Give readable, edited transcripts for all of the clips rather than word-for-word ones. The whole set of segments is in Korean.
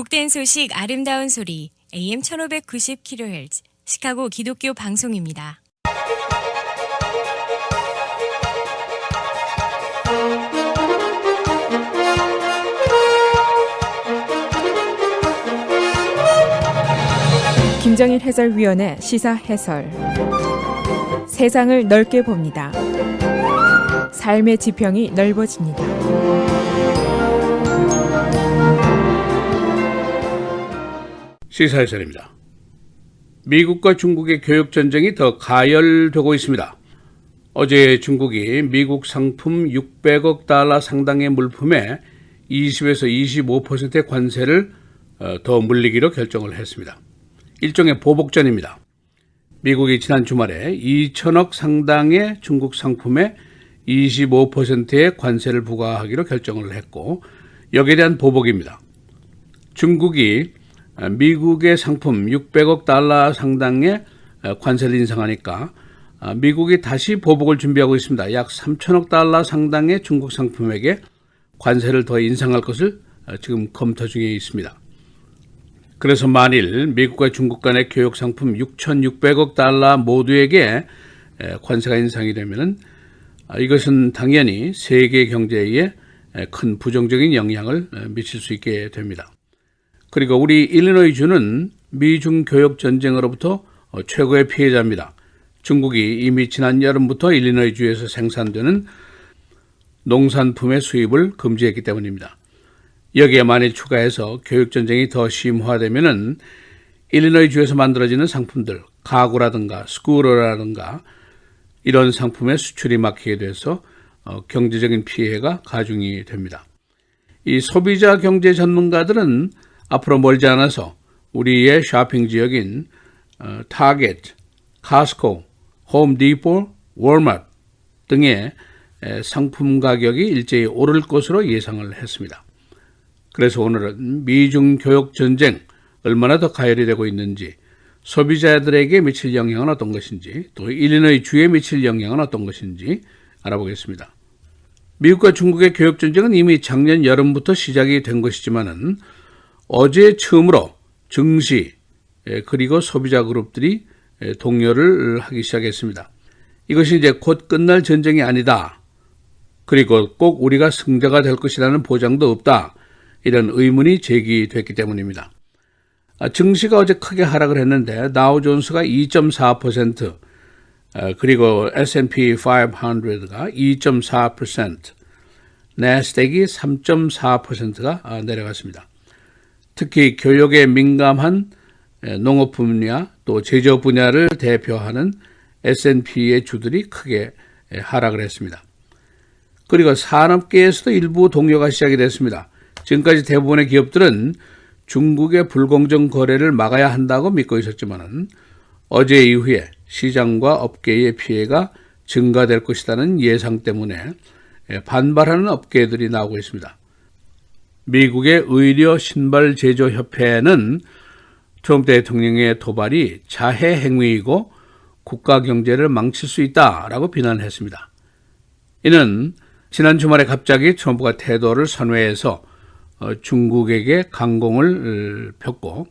복된 소식 아름다운 소리 AM 1590kHz 시카고 기독교 방송입니다. 김정일 해설위원의 시사 해설. 세상을 넓게 봅니다. 삶의 지평이 넓어집니다. 시사 해설입니다. 미국과 중국의 교역전쟁이 더 가열되고 있습니다. 어제 중국이 미국 상품 600억 달러 상당의 물품에 20에서 25%의 관세를 더 물리기로 결정을 했습니다. 일종의 보복전입니다. 미국이 지난 주말에 2천억 상당의 중국 상품에 25%의 관세를 부과하기로 결정을 했고, 여기에 대한 보복입니다. 중국이 미국의 상품 600억 달러 상당의 관세를 인상하니까 미국이 다시 보복을 준비하고 있습니다. 약 3천억 달러 상당의 중국 상품에게 관세를 더 인상할 것을 지금 검토 중에 있습니다. 그래서 만일 미국과 중국 간의 교역 상품 6,600억 달러 모두에게 관세가 인상이 되면은 이것은 당연히 세계 경제에 큰 부정적인 영향을 미칠 수 있게 됩니다. 그리고 우리 일리노이주는 미중 교역 전쟁으로부터 최고의 피해자입니다. 중국이 이미 지난 여름부터 일리노이주에서 생산되는 농산품의 수입을 금지했기 때문입니다. 여기에 만일 추가해서 교육전쟁이 더 심화되면은 일리노이주에서 만들어지는 상품들, 가구라든가 스쿠터라든가 이런 상품의 수출이 막히게 돼서 경제적인 피해가 가중이 됩니다. 이 소비자 경제 전문가들은 앞으로 멀지 않아서 우리의 쇼핑 지역인 타겟, 카스코, 홈디포, 월마트 등의 상품 가격이 일제히 오를 것으로 예상을 했습니다. 그래서 오늘은 미중 교역 전쟁 얼마나 더 가열이 되고 있는지, 소비자들에게 미칠 영향은 어떤 것인지, 또 일리노이 주에 미칠 영향은 어떤 것인지 알아보겠습니다. 미국과 중국의 교역 전쟁은 이미 작년 여름부터 시작이 된 것이지만은 어제 처음으로 증시 그리고 소비자 그룹들이 동요를 하기 시작했습니다. 이것이 이제 곧 끝날 전쟁이 아니다. 그리고 꼭 우리가 승자가 될 것이라는 보장도 없다. 이런 의문이 제기됐기 때문입니다. 증시가 어제 크게 하락을 했는데 다우존스가 2.4%, 그리고 S&P 500가 2.4%, 나스닥이 3.4%가 내려갔습니다. 특히 교역에 민감한 농업 분야 또 제조 분야를 대표하는 S&P의 주들이 크게 하락을 했습니다. 그리고 산업계에서도 일부 동요가 시작이 됐습니다. 지금까지 대부분의 기업들은 중국의 불공정 거래를 막아야 한다고 믿고 있었지만 어제 이후에 시장과 업계의 피해가 증가될 것이라는 예상 때문에 반발하는 업계들이 나오고 있습니다. 미국의 의료 신발 제조 협회는 트럼프 대통령의 도발이 자해 행위이고 국가 경제를 망칠 수 있다라고 비난했습니다. 이는 지난 주말에 갑자기 트럼프가 태도를 선회해서 중국에게 강공을 폈고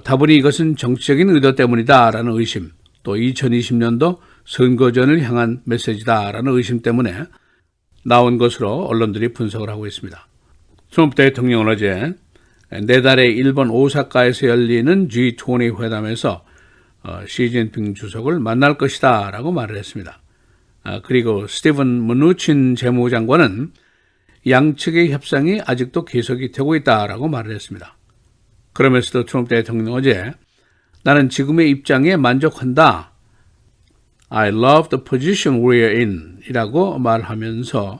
다분히 이것은 정치적인 의도 때문이다라는 의심, 또 2020년도 선거전을 향한 메시지다라는 의심 때문에 나온 것으로 언론들이 분석을 하고 있습니다. 트럼프 대통령은 어제 내달에 일본 오사카에서 열리는 G20 회담에서 시진핑 주석을 만날 것이다 라고 말을 했습니다. 그리고 스티븐 무누친 재무장관은 양측의 협상이 아직도 계속이 되고 있다라고 말을 했습니다. 그러면서도 트럼프 대통령 어제 나는 지금의 입장에 만족한다. I love the position we're in 이라고 말하면서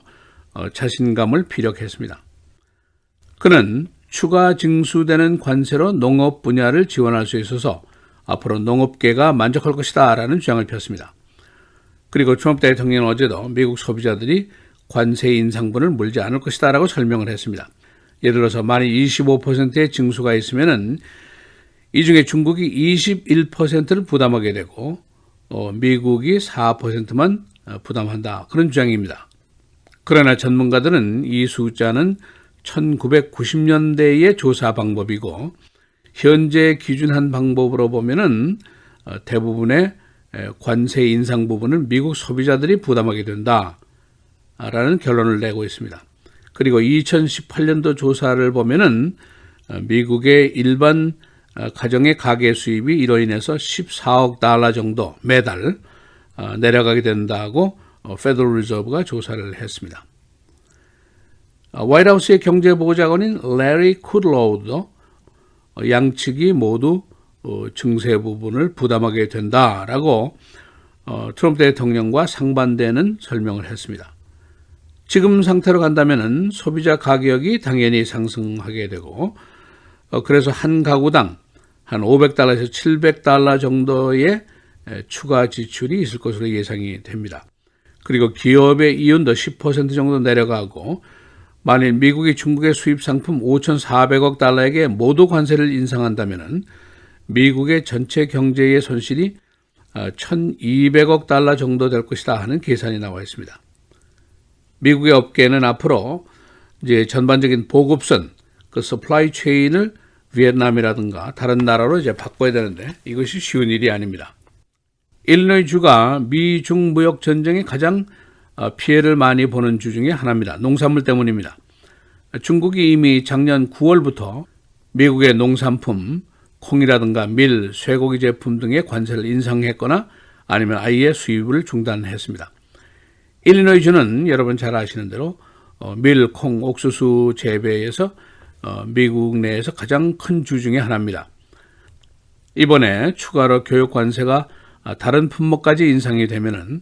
자신감을 피력했습니다. 그는 추가 징수되는 관세로 농업 분야를 지원할 수 있어서 앞으로 농업계가 만족할 것이다 라는 주장을 폈습니다. 그리고 트럼프 대통령은 어제도 미국 소비자들이 관세 인상분을 물지 않을 것이다 라고 설명을 했습니다. 예를 들어서 만일 25%의 징수가 있으면은 이 중에 중국이 21%를 부담하게 되고 미국이 4%만 부담한다. 그런 주장입니다. 그러나 전문가들은 이 숫자는 1990년대의 조사 방법이고 현재 기준한 방법으로 보면은 대부분의 관세 인상 부분은 미국 소비자들이 부담하게 된다라는 결론을 내고 있습니다. 그리고 2018년도 조사를 보면은 미국의 일반 가정의 가계 수입이 이로 인해서 14억 달러 정도 매달 내려가게 된다고 페더럴 리저브가 조사를 했습니다. 화이트하우스의 경제보좌관인 레리 쿠드로우도 양측이 모두 증세 부분을 부담하게 된다라고 트럼프 대통령과 상반되는 설명을 했습니다. 지금 상태로 간다면 소비자 가격이 당연히 상승하게 되고 그래서 한 가구당 한 500달러에서 700달러 정도의 추가 지출이 있을 것으로 예상이 됩니다. 그리고 기업의 이윤도 10% 정도 내려가고 만일 미국이 중국의 수입 상품 5,400억 달러에게 모두 관세를 인상한다면 미국의 전체 경제의 손실이 1,200억 달러 정도 될 것이다 하는 계산이 나와 있습니다. 미국의 업계는 앞으로 이제 전반적인 보급선, 그 서플라이 체인을 비엔남이라든가 다른 나라로 이제 바꿔야 되는데 이것이 쉬운 일이 아닙니다. 일리노이 주가 미중 무역 전쟁에 가장 피해를 많이 보는 주 중에 하나입니다. 농산물 때문입니다. 중국이 이미 작년 9월부터 미국의 농산품, 콩이라든가 밀, 쇠고기 제품 등의 관세를 인상했거나 아니면 아예 수입을 중단했습니다. 일리노이 주는 여러분 잘 아시는 대로 밀, 콩, 옥수수 재배에서 미국 내에서 가장 큰 주 중에 하나입니다. 이번에 추가로 교육 관세가 다른 품목까지 인상이 되면은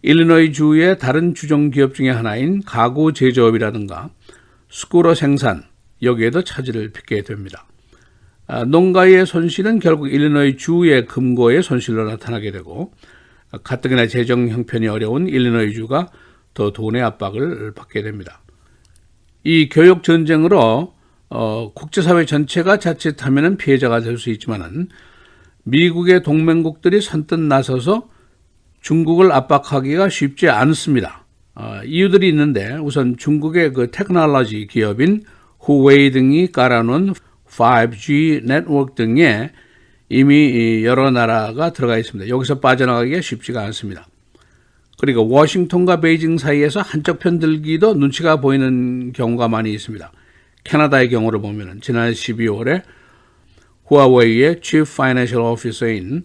일리노이 주의 다른 주종 기업 중에 하나인 가구 제조업이라든가 스쿠러 생산 여기에도 차질을 빚게 됩니다. 농가의 손실은 결국 일리노이 주의 금고의 손실로 나타나게 되고 가뜩이나 재정 형편이 어려운 일리노이 주가 더 돈의 압박을 받게 됩니다. 이 교육 전쟁으로 국제사회 전체가 자칫하면 피해자가 될 수 있지만은 미국의 동맹국들이 선뜻 나서서 중국을 압박하기가 쉽지 않습니다. 이유들이 있는데 우선 중국의 그 테크놀로지 기업인 후웨이 등이 깔아놓은 5G 네트워크 등에 이미 여러 나라가 들어가 있습니다. 여기서 빠져나가기가 쉽지가 않습니다. 그리고 워싱턴과 베이징 사이에서 한쪽 편 들기도 눈치가 보이는 경우가 많이 있습니다. 캐나다의 경우를 보면 지난 12월에 후아웨이의 Chief Financial Officer인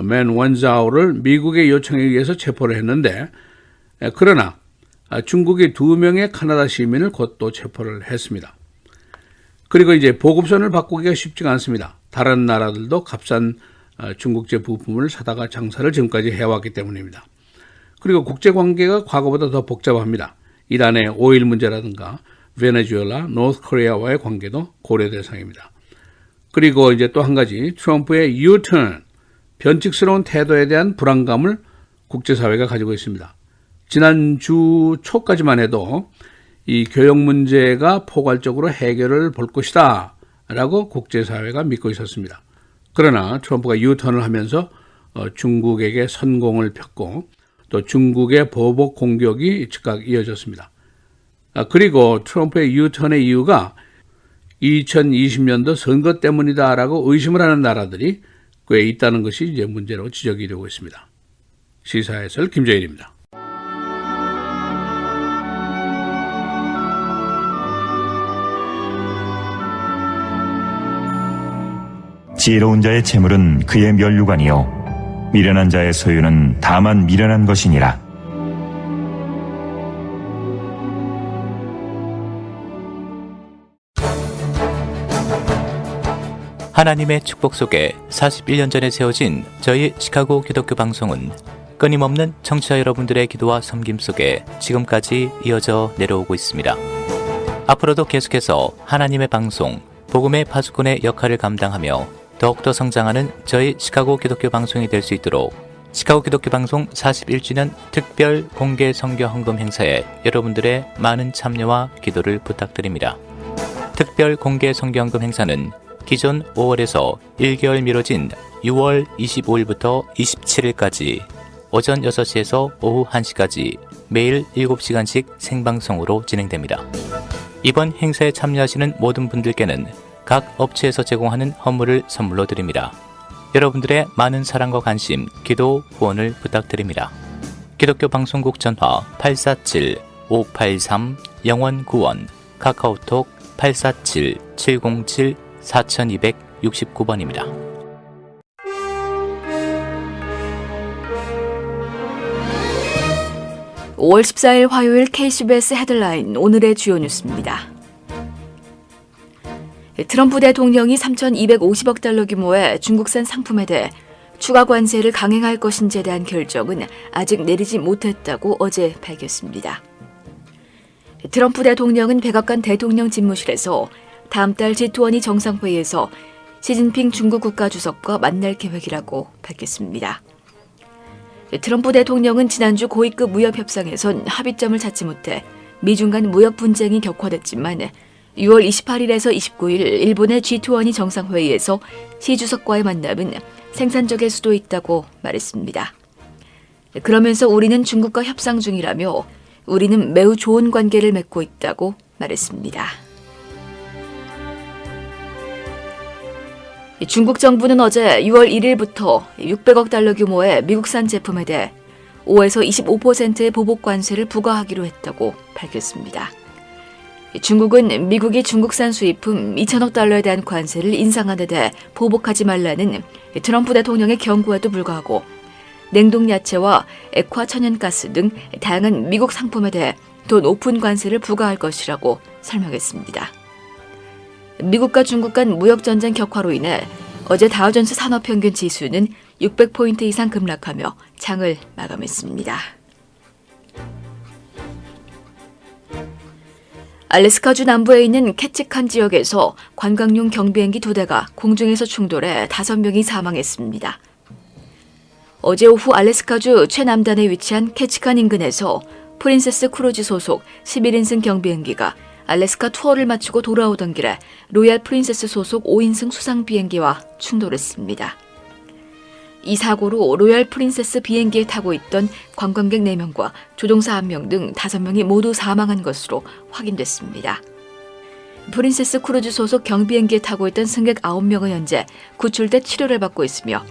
맨 원자오를 미국의 요청에 의해서 체포를 했는데 그러나 중국이 2명의 카나다 시민을 곧 또 체포를 했습니다. 그리고 이제 보급선을 바꾸기가 쉽지가 않습니다. 다른 나라들도 값싼 중국제 부품을 사다가 장사를 지금까지 해왔기 때문입니다. 그리고 국제관계가 과거보다 더 복잡합니다. 이란의 오일 문제라든가 베네수엘라, 노스코리아와의 관계도 고려 대상입니다. 그리고 이제 또 한 가지 트럼프의 U-turn, 변칙스러운 태도에 대한 불안감을 국제사회가 가지고 있습니다. 지난주 초까지만 해도 이 교역 문제가 포괄적으로 해결을 볼 것이다 라고 국제사회가 믿고 있었습니다. 그러나 트럼프가 U-turn을 하면서 중국에게 선공을 폈고 또 중국의 보복 공격이 즉각 이어졌습니다. 그리고 트럼프의 U-turn의 이유가 2020년도 선거 때문이다라고 의심을 하는 나라들이 꽤 있다는 것이 이제 문제로 지적이 되고 있습니다. 시사해설 김재일입니다. 지혜로운 자의 재물은 그의 면류관이요 미련한 자의 소유는 다만 미련한 것이니라. 하나님의 축복 속에 41년 전에 세워진 저희 시카고 기독교 방송은 끊임없는 청취자 여러분들의 기도와 섬김 속에 지금까지 이어져 내려오고 있습니다. 앞으로도 계속해서 하나님의 방송, 복음의 파수꾼의 역할을 감당하며 더욱더 성장하는 저희 시카고 기독교 방송이 될 수 있도록 시카고 기독교 방송 41주년 특별 공개 선교 헌금 행사에 여러분들의 많은 참여와 기도를 부탁드립니다. 특별 공개 선교 헌금 행사는 기존 5월에서 1개월 미뤄진 6월 25일부터 27일까지 오전 6시에서 오후 1시까지 매일 7시간씩 생방송으로 진행됩니다. 이번 행사에 참여하시는 모든 분들께는 각 업체에서 제공하는 헌물을 선물로 드립니다. 여러분들의 많은 사랑과 관심, 기도, 후원을 부탁드립니다. 기독교 방송국 전화 847-583-0191, 카카오톡 847-707-4269번입니다. 5월 14일 화요일 KCBS 헤드라인 오늘의 주요 뉴스입니다. 트럼프 대통령이 3,250억 달러 규모의 중국산 상품에 대해 추가 관세를 강행할 것인지에 대한 결정은 아직 내리지 못했다고 어제 밝혔습니다. 트럼프 대통령은 백악관 대통령 집무실에서 다음 달 G20 정상회의에서 시진핑 중국 국가주석과 만날 계획이라고 밝혔습니다. 트럼프 대통령은 지난주 고위급 무역 협상에선 합의점을 찾지 못해 미중 간 무역 분쟁이 격화됐지만 6월 28일에서 29일 일본의 G20 정상회의에서 시 주석과의 만남은 생산적일 수도 있다고 말했습니다. 그러면서 우리는 중국과 협상 중이라며 우리는 매우 좋은 관계를 맺고 있다고 말했습니다. 중국 정부는 어제 6월 1일부터 600억 달러 규모의 미국산 제품에 대해 5에서 25%의 보복 관세를 부과하기로 했다고 밝혔습니다. 중국은 미국이 중국산 수입품 2천억 달러에 대한 관세를 인상한 데 대해 보복하지 말라는 트럼프 대통령의 경고에도 불구하고 냉동야채와 액화 천연가스 등 다양한 미국 상품에 대해 더 높은 관세를 부과할 것이라고 설명했습니다. 미국과 중국 간 무역전쟁 격화로 인해 어제 다우존스 산업평균 지수는 600포인트 이상 급락하며 장을 마감했습니다. 알래스카주 남부에 있는 캐치칸 지역에서 관광용 경비행기 2대가 공중에서 충돌해 5명이 사망했습니다. 어제 오후 알래스카주 최남단에 위치한 캐치칸 인근에서 프린세스 크루즈 소속 11인승 경비행기가 알래스카 투어를 마치고 돌아오던 길에 로얄 프린세스 소속 5인승 수상 비행기와 충돌했습니다. 이 사고로 로얄 프린세스 비행기에 타고 있던 관광객 4명과 조종사 1명 등 5명이 모두 사망한 것으로 확인됐습니다. 프린세스 크루즈 소속 경비행기에 타고 있던 승객 9명은 현재 구출돼 치료를 받고 있으며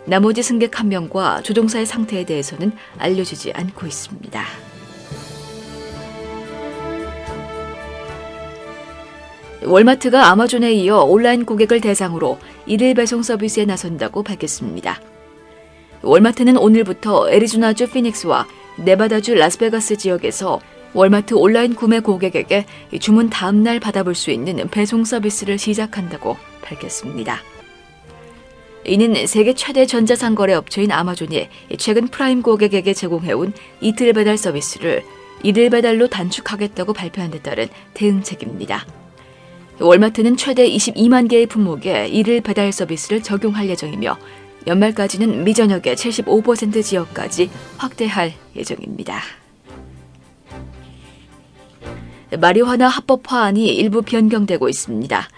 나머지 승객 1명과 조종사의 상태에 대해서는 알려지지 않고 있습니다. 월마트가 아마존에 이어 온라인 고객을 대상으로 일일 배송 서비스에 나선다고 밝혔습니다. 월마트는 오늘부터 애리조나주 피닉스와 네바다주 라스베가스 지역에서 월마트 온라인 구매 고객에게 주문 다음 날 받아볼 수 있는 배송 서비스를 시작한다고 밝혔습니다. 이는 세계 최대 전자상거래 업체인 아마존이 최근 프라임 고객에게 제공해온 이틀 배달 서비스를 일일 배달로 단축하겠다고 발표한 데 따른 대응책입니다. 월마트는 최대 22만 개의 품목에 일일 배달 서비스를 적용할 예정이며 연말까지는 미전역의 75% 지역까지 확대할 예정입니다. 마리화나 합법화안이 일부 변경되고 있습니다.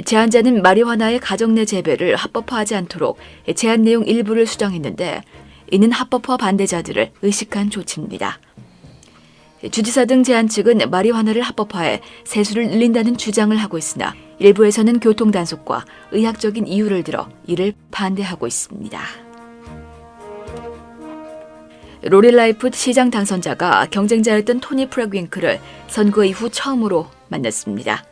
제안자는 마리화나의 가정 내 재배를 합법화하지 않도록 제안 내용 일부를 수정했는데 이는 합법화 반대자들을 의식한 조치입니다. 주지사 등 제안 측은 마리화나를 합법화해 세수를 늘린다는 주장을 하고 있으나 일부에서는 교통단속과 의학적인 이유를 들어 이를 반대하고 있습니다. 로릴라이프 시장 당선자가 경쟁자였던 토니 프레그윙크를 선거 이후 처음으로 만났습니다.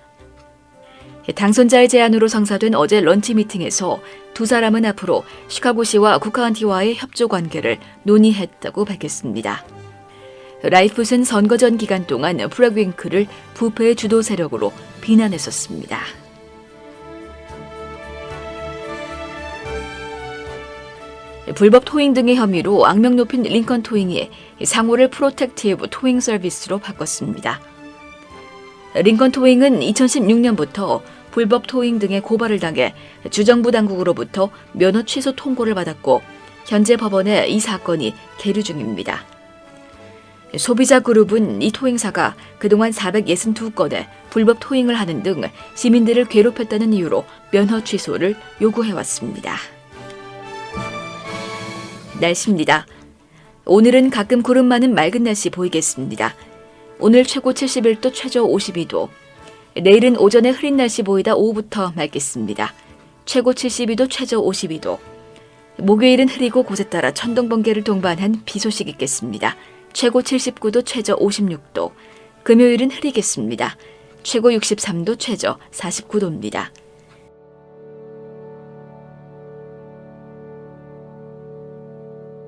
당선자의 제안으로 성사된 어제 런치 미팅에서 두 사람은 앞으로 시카고시와 국카운티와의 협조 관계를 논의했다고 밝혔습니다. 라이풋은 선거 전 기간 동안 프레그윙크를 부패의 주도 세력으로 비난했었습니다. 불법 토잉 등의 혐의로 악명 높인 링컨 토잉이 상호를 프로텍티브 토잉 서비스로 바꿨습니다. 링컨 토잉은 2016년부터 불법 토잉 등의 고발을 당해 주정부 당국으로부터 면허 취소 통고를 받았고 현재 법원에 이 사건이 계류 중입니다. 소비자 그룹은 이 토잉사가 그동안 462건의 불법 토잉을 하는 등 시민들을 괴롭혔다는 이유로 면허 취소를 요구해왔습니다. 날씨입니다. 오늘은 가끔 구름 많은 맑은 날씨 보이겠습니다. 오늘 최고 71도, 최저 52도, 내일은 오전에 흐린 날씨 보이다 오후부터 맑겠습니다. 최고 72도, 최저 52도. 목요일은 흐리고 곳에 따라 천둥 번개를 동반한 비 소식 있겠습니다. 최고 79도, 최저 56도. 금요일은 흐리겠습니다. 최고 63도, 최저 49도입니다.